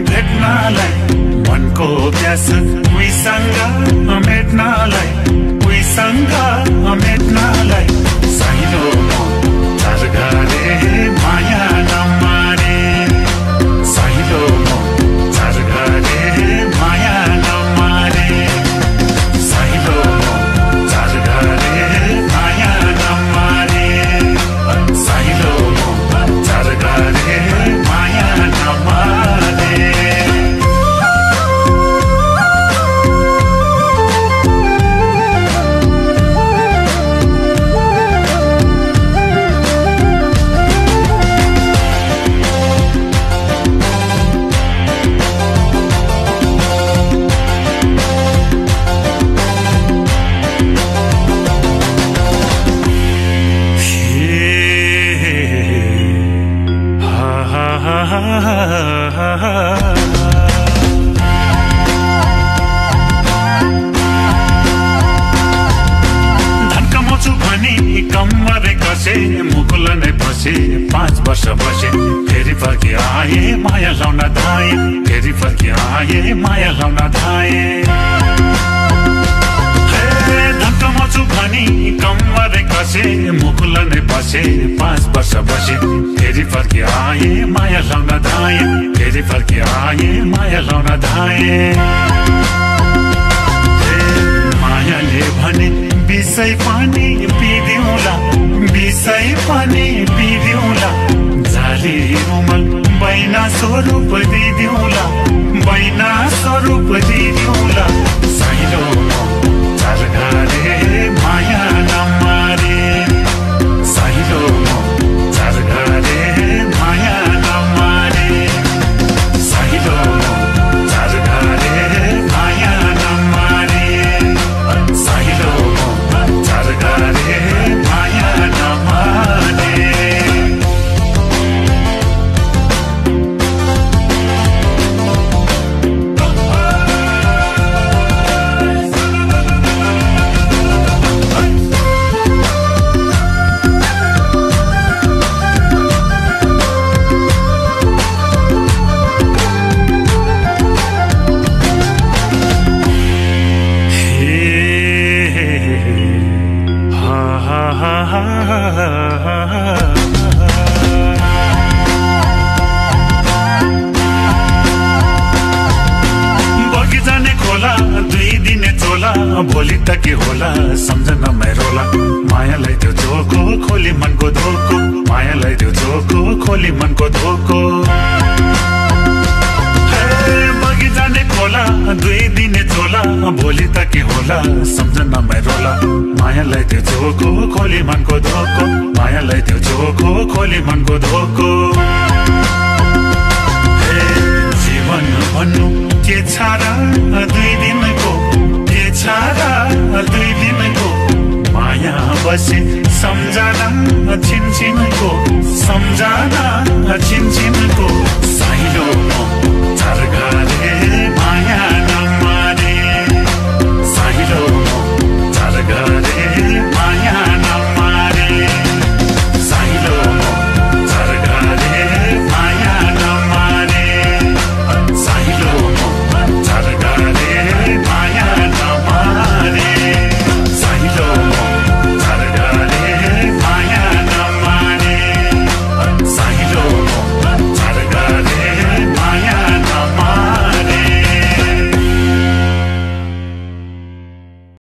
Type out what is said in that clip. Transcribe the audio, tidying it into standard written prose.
भेट्नलाई मनको प्यास उहीसँग मेट्नलाई साइलो चारघरे माया नमारे साइलो चारघरे माया नमारे साइलो चारघरे माया नमारे साइलो चारघरे माया नमारे मुकुल नै बसे 5 वर्ष बसे फेरि फर्की आए माया लाउन धाए फेरि फर्की आए माया लाउन धाए धक्कमछु भनी कम्मरे कसे मुकुल नै बसे 5 वर्ष बसे फेरि फर्की आए माया लाउन धाए फेरि फर्की आए माया लाउन धाए मायाले भने बिसै पानी पिदिउँला बिसै पानी पिदिउँला झाली रुमल बैना स्वरूप दिदिउँला बैना स्वरूप दिदिउँला साइलो चारघरे माया नमारे साइलो चारघरे माया नमारे साइलो चारघरे माया नमारे साइलो चारघरे माया नमारे बगिजाने खोला 2 दिने चोला भोलि त के होला सम्झन मेरोला मायालाई त्यो झोको खोली मनको धोको मायालाई त्यो झोको खोली मनको धोको बगिजाने खोला 2 दिने चोला भोलि त के होला सम्झन मेरोला मायालाई त्यो झोको खोली मनको धोको मायालाई त्यो झोको खोली मनको धोको